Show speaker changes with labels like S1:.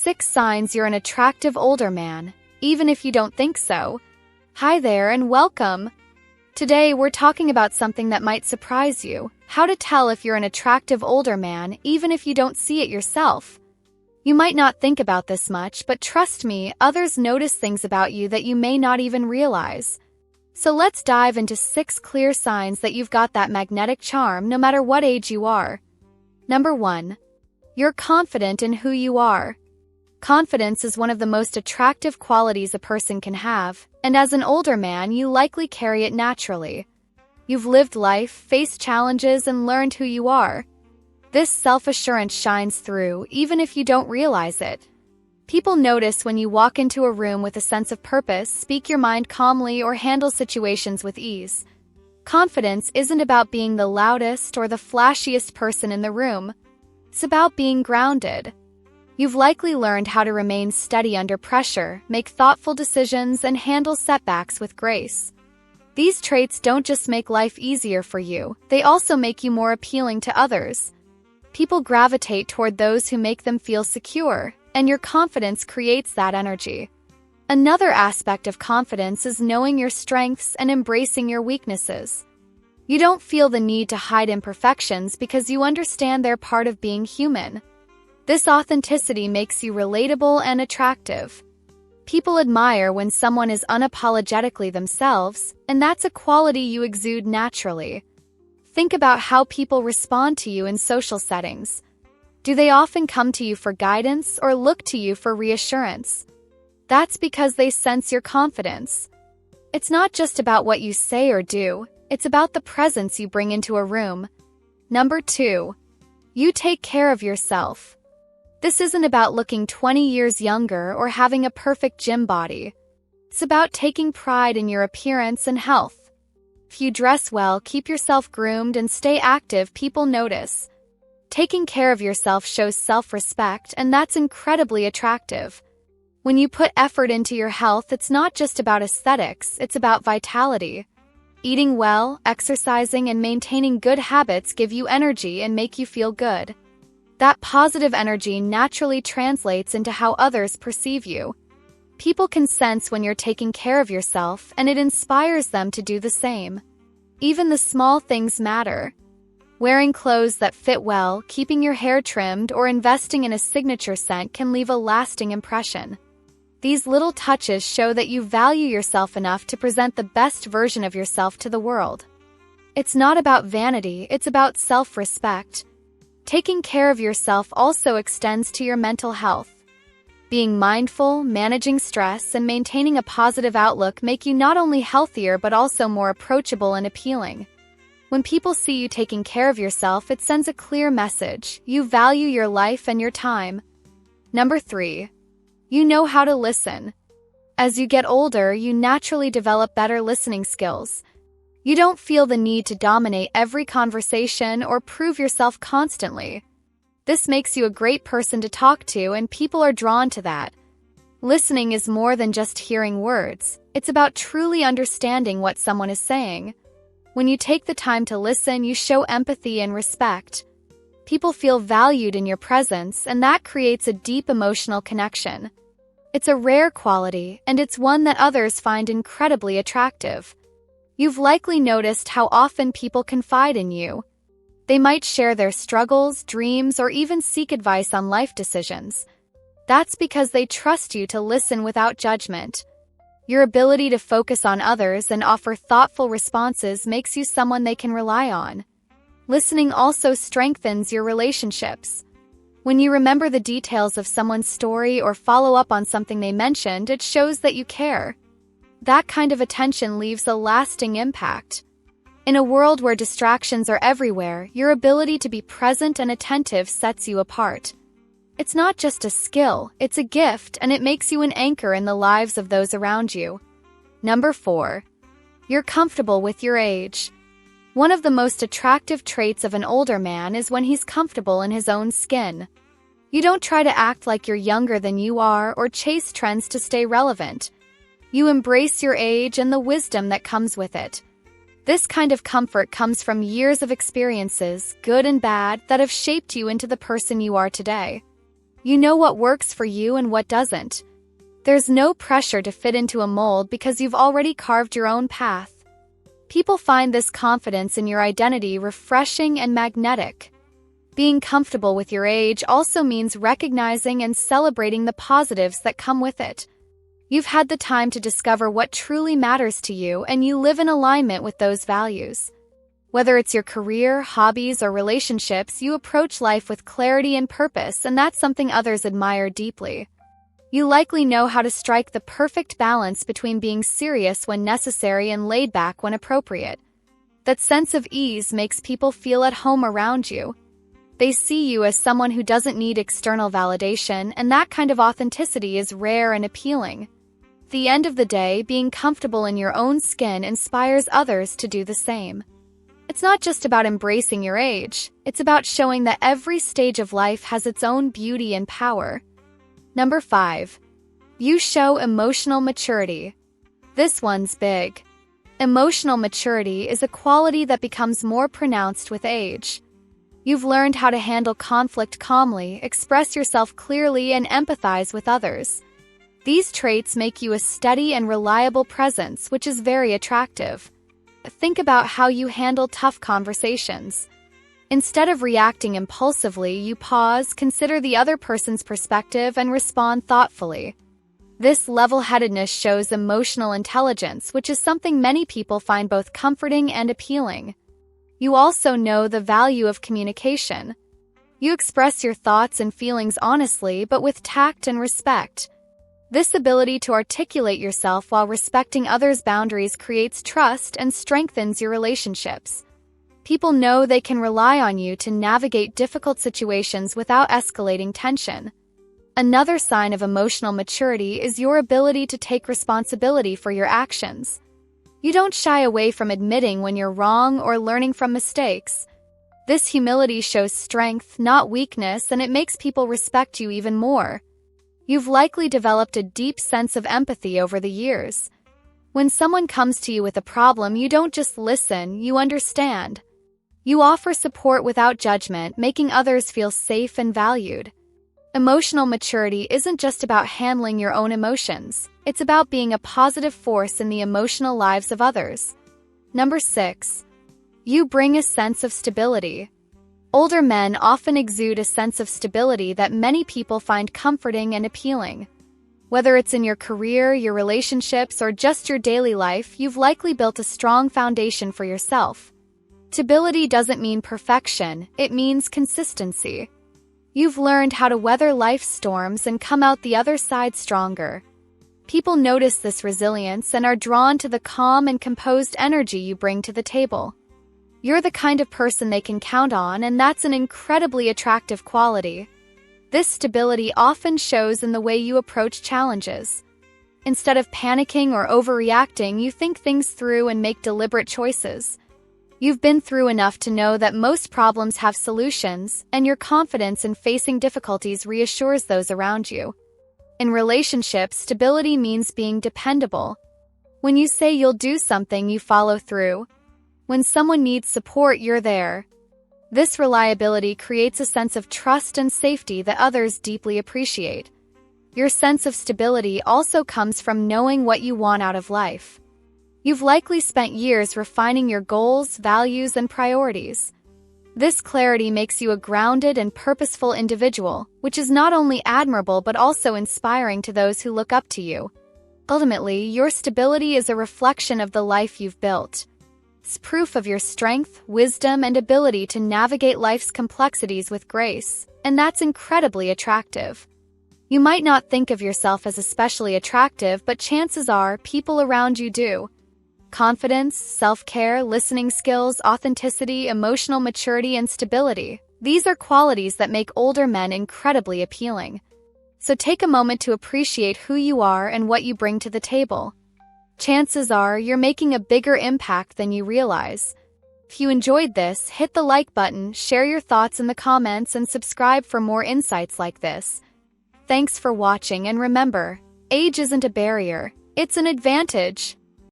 S1: 6 signs you're an attractive older man, even if you don't think so. Hi there and welcome. Today we're talking about something that might surprise you: how to tell if you're an attractive older man even if you don't see it yourself. You might not think about this much, but trust me, others notice things about you that you may not even realize. So let's dive into 6 clear signs that you've got that magnetic charm no matter what age you are. Number 1. You're confident in who you are. Confidence is one of the most attractive qualities a person can have, and as an older man, you likely carry it naturally. You've lived life, faced challenges, and learned who you are. This self-assurance shines through, even if you don't realize it. People notice when you walk into a room with a sense of purpose, speak your mind calmly, or handle situations with ease. Confidence isn't about being the loudest or the flashiest person in the room. It's about being grounded. You've likely learned how to remain steady under pressure, make thoughtful decisions, and handle setbacks with grace. These traits don't just make life easier for you, they also make you more appealing to others. People gravitate toward those who make them feel secure, and your confidence creates that energy. Another aspect of confidence is knowing your strengths and embracing your weaknesses. You don't feel the need to hide imperfections because you understand they're part of being human. This authenticity makes you relatable and attractive. People admire when someone is unapologetically themselves, and that's a quality you exude naturally. Think about how people respond to you in social settings. Do they often come to you for guidance or look to you for reassurance? That's because they sense your confidence. It's not just about what you say or do, it's about the presence you bring into a room. Number 2. You take care of yourself. This isn't about looking 20 years younger or having a perfect gym body. It's about taking pride in your appearance and health. If you dress well, keep yourself groomed, and stay active, people notice. Taking care of yourself shows self-respect, and that's incredibly attractive. When you put effort into your health, it's not just about aesthetics, it's about vitality. Eating well, exercising, and maintaining good habits give you energy and make you feel good. That positive energy naturally translates into how others perceive you. People can sense when you're taking care of yourself, and it inspires them to do the same. Even the small things matter. Wearing clothes that fit well, keeping your hair trimmed, or investing in a signature scent can leave a lasting impression. These little touches show that you value yourself enough to present the best version of yourself to the world. It's not about vanity, it's about self-respect. Taking care of yourself also extends to your mental health. Being mindful, managing stress, and maintaining a positive outlook make you not only healthier but also more approachable and appealing. When people see you taking care of yourself, it sends a clear message: you value your life and your time. Number 3. You know how to listen. As you get older, you naturally develop better listening skills. You don't feel the need to dominate every conversation or prove yourself constantly. This makes you a great person to talk to, and people are drawn to that. Listening is more than just hearing words. It's about truly understanding what someone is saying. When you take the time to listen, you show empathy and respect. People feel valued in your presence, and that creates a deep emotional connection. It's a rare quality, and it's one that others find incredibly attractive. You've likely noticed how often people confide in you. They might share their struggles, dreams, or even seek advice on life decisions. That's because they trust you to listen without judgment. Your ability to focus on others and offer thoughtful responses makes you someone they can rely on. Listening also strengthens your relationships. When you remember the details of someone's story or follow up on something they mentioned, it shows that you care. That kind of attention leaves a lasting impact. In a world where distractions are everywhere, your ability to be present and attentive sets you apart. It's not just a skill, it's a gift, and it makes you an anchor in the lives of those around you. Number 4. You're comfortable with your age. One of the most attractive traits of an older man is when he's comfortable in his own skin. You don't try to act like you're younger than you are or chase trends to stay relevant. You embrace your age and the wisdom that comes with it. This kind of comfort comes from years of experiences, good and bad, that have shaped you into the person you are today. You know what works for you and what doesn't. There's no pressure to fit into a mold because you've already carved your own path. People find this confidence in your identity refreshing and magnetic. Being comfortable with your age also means recognizing and celebrating the positives that come with it. You've had the time to discover what truly matters to you, and you live in alignment with those values. Whether it's your career, hobbies, or relationships, you approach life with clarity and purpose, and that's something others admire deeply. You likely know how to strike the perfect balance between being serious when necessary and laid back when appropriate. That sense of ease makes people feel at home around you. They see you as someone who doesn't need external validation, and that kind of authenticity is rare and appealing. At the end of the day, being comfortable in your own skin inspires others to do the same. It's not just about embracing your age, it's about showing that every stage of life has its own beauty and power. Number 5. You show emotional maturity. This one's big. Emotional maturity is a quality that becomes more pronounced with age. You've learned how to handle conflict calmly, express yourself clearly, and empathize with others. These traits make you a steady and reliable presence, which is very attractive. Think about how you handle tough conversations. Instead of reacting impulsively, you pause, consider the other person's perspective, and respond thoughtfully. This level-headedness shows emotional intelligence, which is something many people find both comforting and appealing. You also know the value of communication. You express your thoughts and feelings honestly, but with tact and respect. This ability to articulate yourself while respecting others' boundaries creates trust and strengthens your relationships. People know they can rely on you to navigate difficult situations without escalating tension. Another sign of emotional maturity is your ability to take responsibility for your actions. You don't shy away from admitting when you're wrong or learning from mistakes. This humility shows strength, not weakness, and it makes people respect you even more. You've likely developed a deep sense of empathy over the years. When someone comes to you with a problem, you don't just listen, you understand. You offer support without judgment, making others feel safe and valued. Emotional maturity isn't just about handling your own emotions. It's about being a positive force in the emotional lives of others. Number 6. You bring a sense of stability. Older men often exude a sense of stability that many people find comforting and appealing. Whether it's in your career, your relationships, or just your daily life, you've likely built a strong foundation for yourself. Stability doesn't mean perfection, it means consistency. You've learned how to weather life's storms and come out the other side stronger. People notice this resilience and are drawn to the calm and composed energy you bring to the table. You're the kind of person they can count on, and that's an incredibly attractive quality. This stability often shows in the way you approach challenges. Instead of panicking or overreacting, you think things through and make deliberate choices. You've been through enough to know that most problems have solutions, and your confidence in facing difficulties reassures those around you. In relationships, stability means being dependable. When you say you'll do something, you follow through. When someone needs support, you're there. This reliability creates a sense of trust and safety that others deeply appreciate. Your sense of stability also comes from knowing what you want out of life. You've likely spent years refining your goals, values, and priorities. This clarity makes you a grounded and purposeful individual, which is not only admirable but also inspiring to those who look up to you. Ultimately, your stability is a reflection of the life you've built. It's proof of your strength, wisdom, and ability to navigate life's complexities with grace, and that's incredibly attractive. You might not think of yourself as especially attractive, but chances are people around you do. Confidence, self-care, listening skills, authenticity, emotional maturity, and stability. These are qualities that make older men incredibly appealing. So take a moment to appreciate who you are and what you bring to the table. Chances are you're making a bigger impact than you realize. If you enjoyed this, hit the like button, share your thoughts in the comments, and subscribe for more insights like this. Thanks for watching, and remember, age isn't a barrier, it's an advantage.